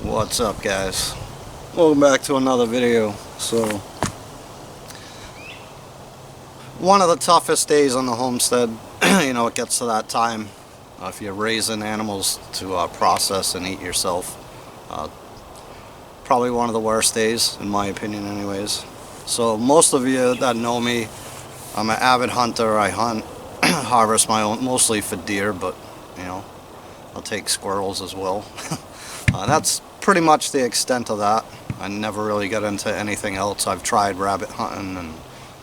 What's up, guys? Welcome back to another video. So, one of the toughest days on the homestead. It gets to that time. If you're raising animals to process and eat yourself, probably one of the worst days, in my opinion anyways. So most of you that know me, I'm an avid hunter. I hunt, harvest my own, mostly for deer, but I'll take squirrels as well. That's pretty much the extent of that. I never really got into anything else. I've tried rabbit hunting, and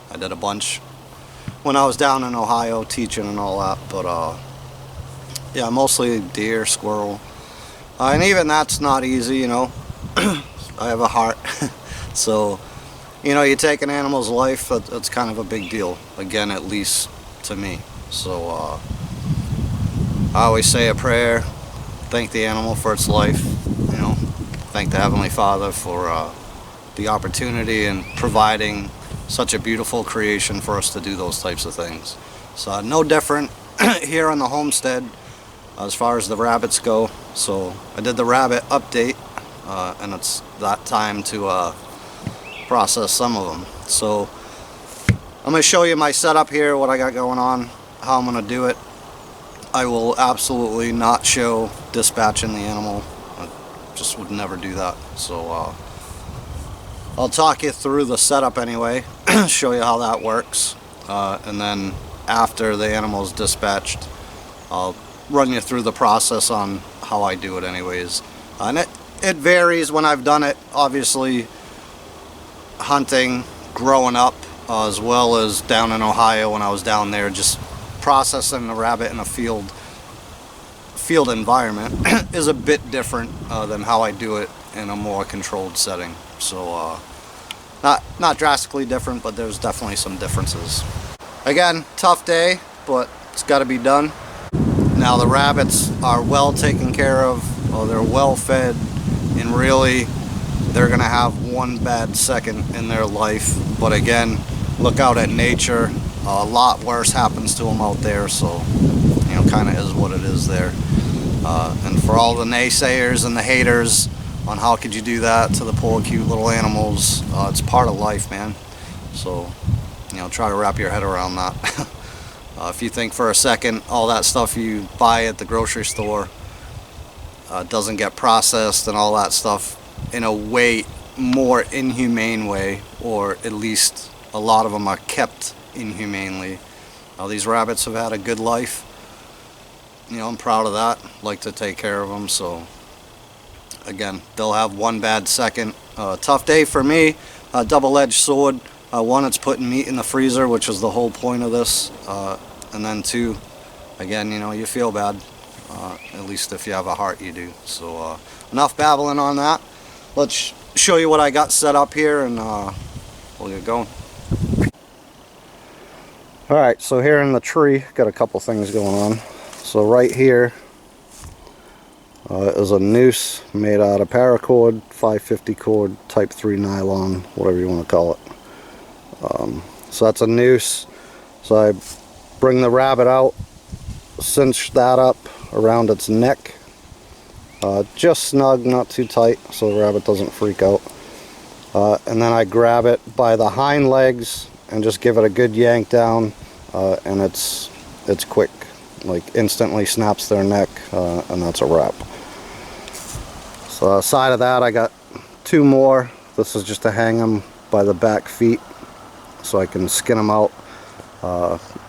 I did a bunch when I was down in Ohio teaching and all that, but yeah, mostly deer, squirrel, and even that's not easy. I have a heart. So you take an animal's life, that's kind of a big deal, again, at least to me. So I always say a prayer, thank the animal for its life, thank the Heavenly Father for the opportunity and providing such a beautiful creation for us to do those types of things. So no different here on the homestead as far as the rabbits go. So I did the rabbit update, and it's that time to process some of them. So I'm going to show you my setup here, what I got going on, how I'm going to do it. I will absolutely not show dispatching the animal. I just would never do that. So I'll talk you through the setup anyway, show you how that works, and then after the animal is dispatched, I'll run you through the process on how I do it anyways. And it varies when I've done it, obviously hunting, growing up, as well as down in Ohio when I was down there, just processing the rabbit in a field environment is a bit different than how I do it in a more controlled setting. So not drastically different, but there's definitely some differences. Again, tough day, but it's got to be done. Now the rabbits are well taken care of, they're well fed, and really they're gonna have one bad second in their life. But again, look out at nature. A lot worse happens to them out there, so kind of is what it is there. And for all the naysayers and the haters on how could you do that to the poor cute little animals, it's part of life, man. So try to wrap your head around that. If you think for a second all that stuff you buy at the grocery store doesn't get processed and all that stuff in a way more inhumane way, or at least a lot of them are kept inhumanely. These rabbits have had a good life. I'm proud of that. Like to take care of them. So again, they'll have one bad second. Tough day for me. Double-edged sword. One, it's putting meat in the freezer, which is the whole point of this. And then two, again, you feel bad. At least if you have a heart, you do. So enough babbling on that. Let's show you what I got set up here, and we'll get going. Alright, so here in the tree, got a couple things going on. So right here is a noose made out of paracord, 550 cord, type 3 nylon, whatever you want to call it. So that's a noose. So I bring the rabbit out, cinch that up around its neck, just snug, not too tight, so the rabbit doesn't freak out. And then I grab it by the hind legs and just give it a good yank down, and it's quick, like instantly snaps their neck, and that's a wrap. So aside of that, I got two more. This is just to hang them by the back feet so I can skin them out,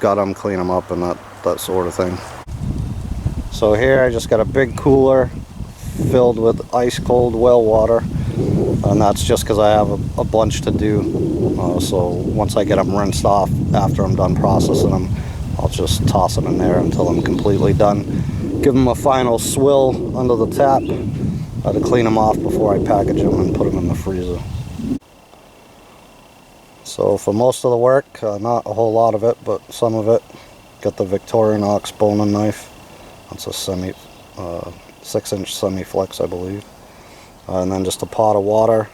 gut them, clean them up, and that sort of thing. So here I just got a big cooler filled with ice cold well water, and that's just because I have a bunch to do. So once I get them rinsed off after I'm done processing them, I'll just toss them in there until I'm completely done. Give them a final swill under the tap to clean them off before I package them and put them in the freezer. So for most of the work, not a whole lot of it, but some of it, got the Victorinox boning knife. That's a 6-inch semi-flex, I believe. And then just a pot of water.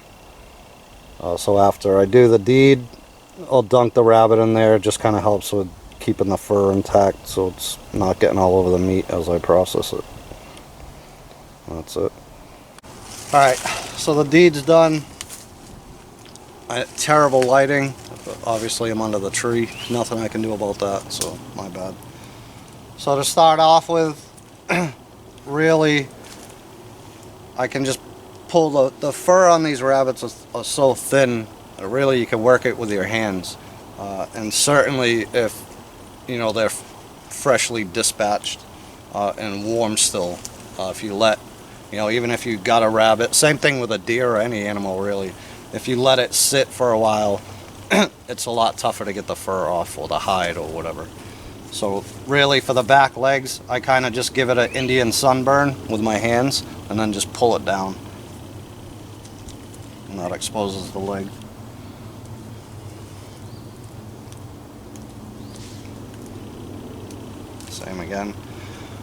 So after I do the deed, I'll dunk the rabbit in there. It just kind of helps with keeping the fur intact so it's not getting all over the meat as I process it. That's it. Alright, so the deed's done. Terrible lighting. Obviously I'm under the tree. Nothing I can do about that, so my bad. So to start off with, really, I can just pull the fur on these rabbits are so thin that really you can work it with your hands. And certainly if, you know, they're freshly dispatched and warm still, if you let, you know, even if you got a rabbit, same thing with a deer or any animal really, if you let it sit for a while, it's a lot tougher to get the fur off or the hide or whatever. So really for the back legs, I kind of just give it an Indian sunburn with my hands and then just pull it down. And that exposes the leg. Same again.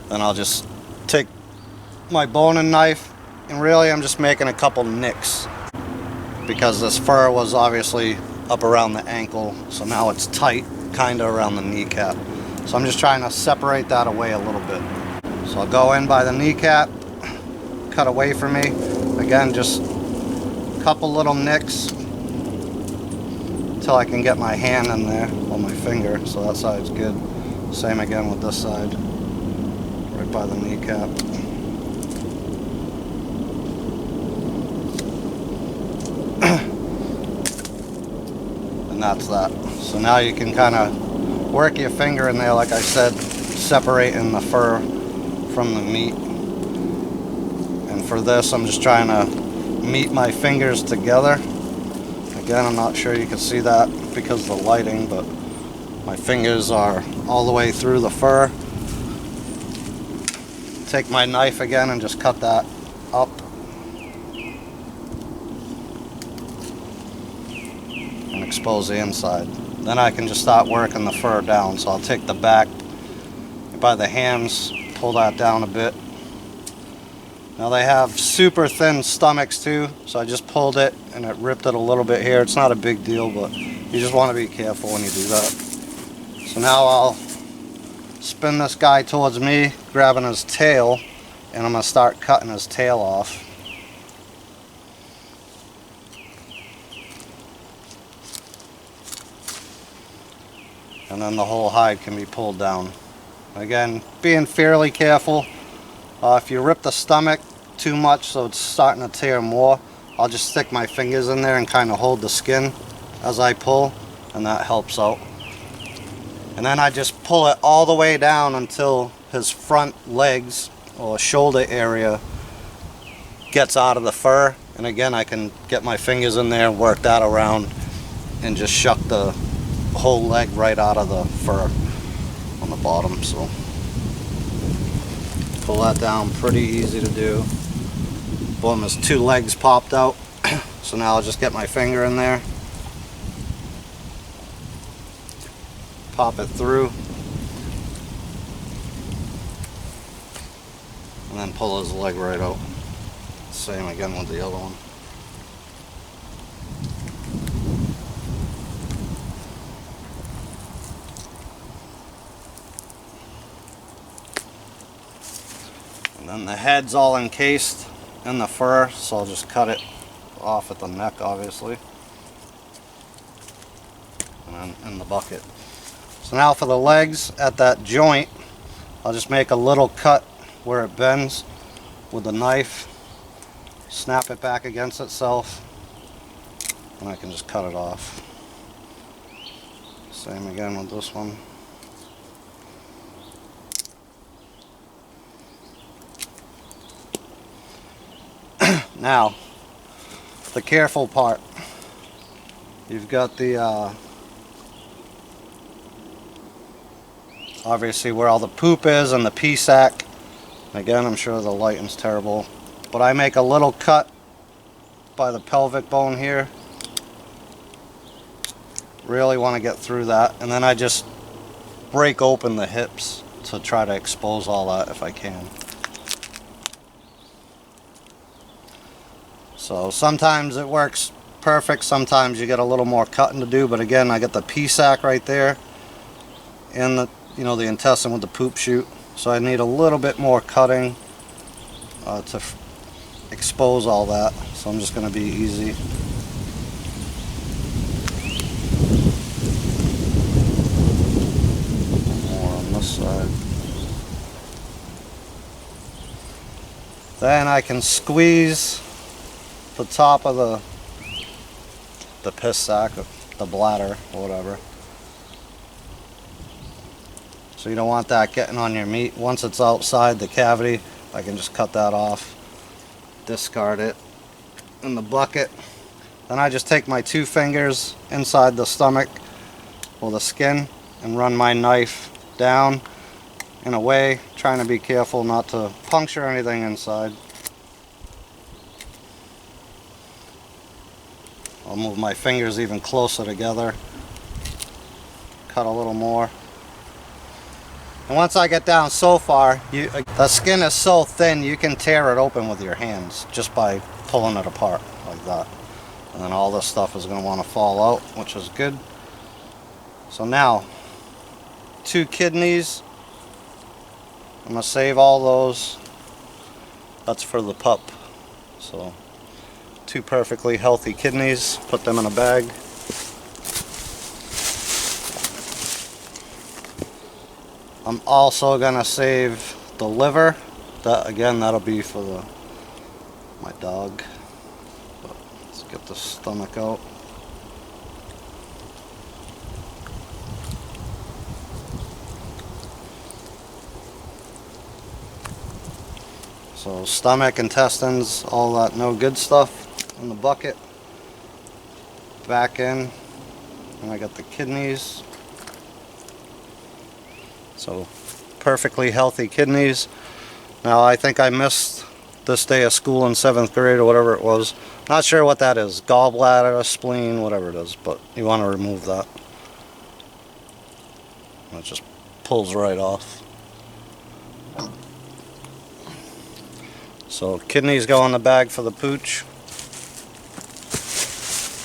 Then I'll just take my boning knife, and really I'm just making a couple nicks because this fur was obviously up around the ankle, so now it's tight kind of around the kneecap. So I'm just trying to separate that away a little bit. So I'll go in by the kneecap, cut away from me. Again, just a couple little nicks until I can get my hand in there, or my finger, so that side's good. Same again with this side, right by the kneecap. And that's that. So now you can kind of work your finger in there, like I said, separating the fur from the meat. And for this, I'm just trying to meet my fingers together. Again, I'm not sure you can see that because of the lighting, but my fingers are all the way through the fur. Take my knife again and just cut that up. And expose the inside. Then I can just start working the fur down. So I'll take the back by the hams, pull that down a bit. Now they have super thin stomachs too, so I just pulled it and it ripped it a little bit here. It's not a big deal, but you just want to be careful when you do that. So now I'll spin this guy towards me, grabbing his tail, and I'm going to start cutting his tail off. And then the whole hide can be pulled down. Again, being fairly careful. If you rip the stomach too much so it's starting to tear more, I'll just stick my fingers in there and kind of hold the skin as I pull, and that helps out. And then I just pull it all the way down until his front legs or shoulder area gets out of the fur. And again, I can get my fingers in there and work that around and just shuck the whole leg right out of the fur on the bottom. So pull that down, pretty easy to do. Boom, his two legs popped out. So now I'll just get my finger in there, pop it through, and then pull his leg right out. Same again with the other one. And then the head's all encased in the fur, so I'll just cut it off at the neck, obviously, and then in the bucket. So now for the legs, at that joint, I'll just make a little cut where it bends with the knife, snap it back against itself, and I can just cut it off. Same again with this one. Now, the careful part. You've got the obviously where all the poop is and the pea sack. Again, I'm sure the lighting's terrible, but I make a little cut by the pelvic bone here. Really want to get through that, and then I just break open the hips to try to expose all that if I can. So sometimes it works perfect, sometimes you get a little more cutting to do, but again, I get the pea sack right there and the, you know, the intestine with the poop chute, so I need a little bit more cutting to expose all that, so I'm just going to be easy. More on this side. Then I can squeeze the top of the piss sac, the bladder, or whatever. So you don't want that getting on your meat. Once it's outside the cavity, I can just cut that off, discard it in the bucket. Then I just take my 2 fingers inside the stomach or the skin and run my knife down in a way, trying to be careful not to puncture anything inside. I'll move my fingers even closer together, cut a little more. And once I get down so far, the skin is so thin you can tear it open with your hands just by pulling it apart like that. And then all this stuff is going to want to fall out, which is good. So now, 2 kidneys. I'm going to save all those. That's for the pup. So 2 perfectly healthy kidneys. Put them in a bag. I'm also going to save the liver. That again, that'll be for my dog. But let's get the stomach out. So stomach, intestines, all that no good stuff in the bucket. Back in, and I got the kidneys. So perfectly healthy kidneys. Now I think I missed this day of school in 7th grade or whatever it was. Not sure what that is. Gallbladder, spleen, whatever it is, but you want to remove that. It just pulls right off. So kidneys go in the bag for the pooch.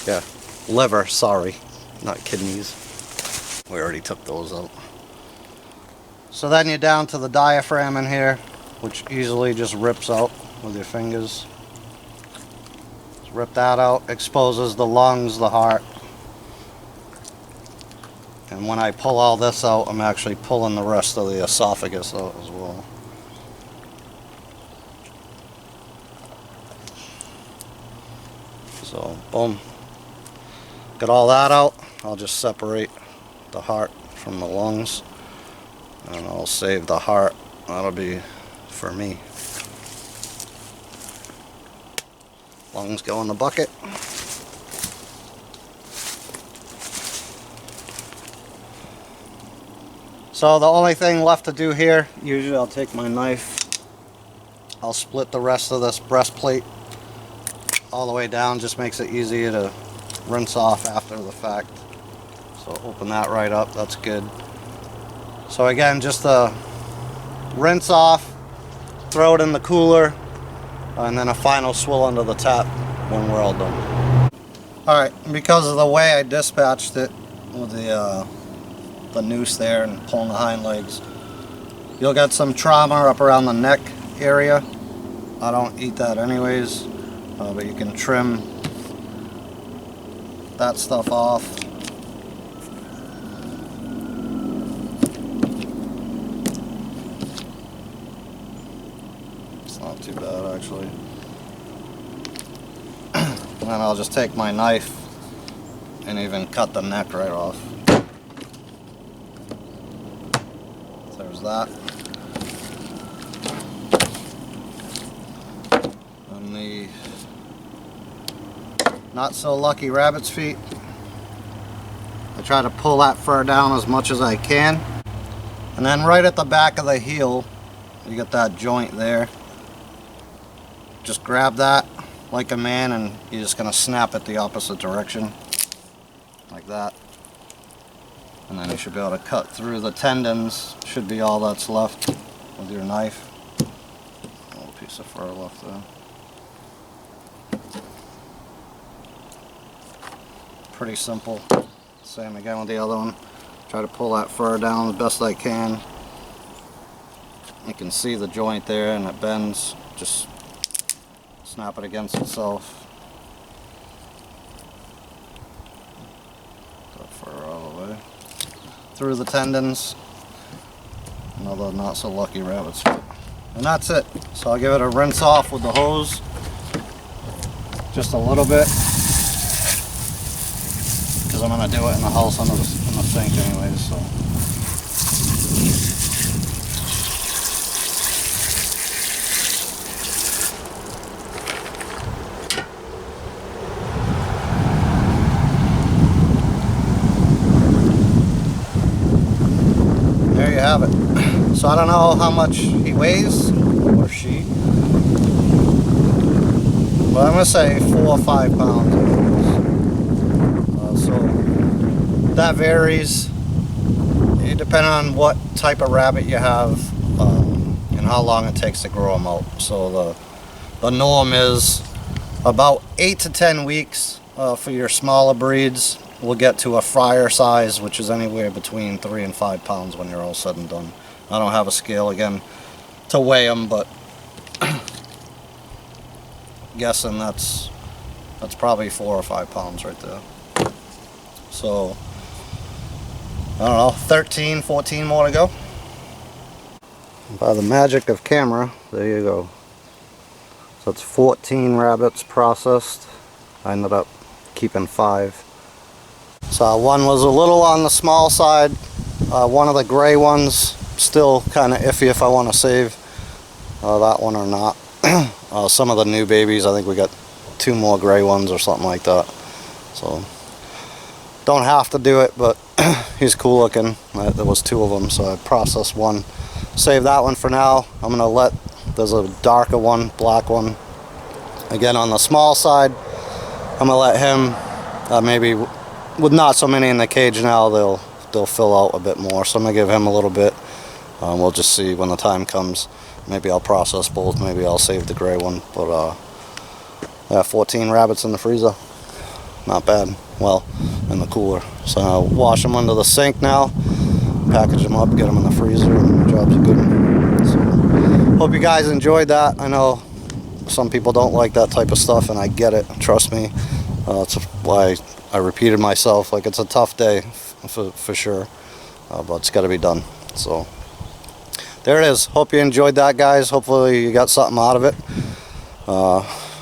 Yeah, liver, sorry, not kidneys. We already took those out. So then you're down to the diaphragm in here, which easily just rips out with your fingers. Just rip that out, exposes the lungs, the heart. And when I pull all this out, I'm actually pulling the rest of the esophagus out as well. So, boom. Got all that out. I'll just separate the heart from the lungs. And I'll save the heart. That'll be for me. Lungs go in the bucket. So the only thing left to do here, usually I'll take my knife. I'll split the rest of this breastplate all the way down. Just makes it easier to rinse off after the fact. So open that right up. That's good. So again, just rinse off, throw it in the cooler, and then a final swill under the tap when we're all done. Alright, because of the way I dispatched it with the noose there and pulling the hind legs, you'll get some trauma up around the neck area. I don't eat that anyways, but you can trim that stuff off. Not too bad actually. And then I'll just take my knife and even cut the neck right off. There's that. And the not so lucky rabbit's feet, I try to pull that fur down as much as I can. And then right at the back of the heel, you get that joint there. Just grab that like a man and you're just going to snap it the opposite direction like that, and then you should be able to cut through the tendons. Should be all that's left with your knife. A little piece of fur left there. Pretty simple. Same again with the other one. Try to pull that fur down the best I can. You can see the joint there and it bends. Just snap it against itself. That fur all the way through the tendons. Another not so lucky rabbit's foot. And that's it. So I'll give it a rinse off with the hose, just a little bit, because I'm going to do it in the house under the sink anyways. So. There you have it. So I don't know how much he weighs, or she, but I'm going to say 4 or 5 pounds. So that varies, depending on what type of rabbit you have and how long it takes to grow them out. So the norm is about 8 to 10 weeks for your smaller breeds. We'll get to a fryer size, which is anywhere between 3 and 5 pounds when you're all said and done. I don't have a scale again to weigh them, but guessing that's probably 4 or 5 pounds right there. So I don't know, 13, 14 more to go. By the magic of camera, there you go. So it's 14 rabbits processed. I ended up keeping 5. So one was a little on the small side. One of the gray ones, still kind of iffy if I want to save that one or not. Some of the new babies, I think we got 2 more gray ones or something like that. So don't have to do it, but he's cool looking. There was 2 of them, so I processed one. Save that one for now. I'm gonna there's a darker one, black one, again on the small side. I'm gonna let him maybe with not so many in the cage now, they'll fill out a bit more. So I'm gonna give him a little bit. We'll just see when the time comes. Maybe I'll process both. Maybe I'll save the gray one. But yeah, 14 rabbits in the freezer. Not bad. Well, in the cooler. So I'll wash them under the sink now. Package them up, get them in the freezer, and the job's a good one. So, hope you guys enjoyed that. I know some people don't like that type of stuff, and I get it. Trust me. That's why I repeated myself. Like, it's a tough day for sure, but it's got to be done. So there it is. Hope you enjoyed that, guys. Hopefully you got something out of it.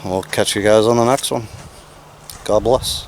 We'll catch you guys on the next one. God bless.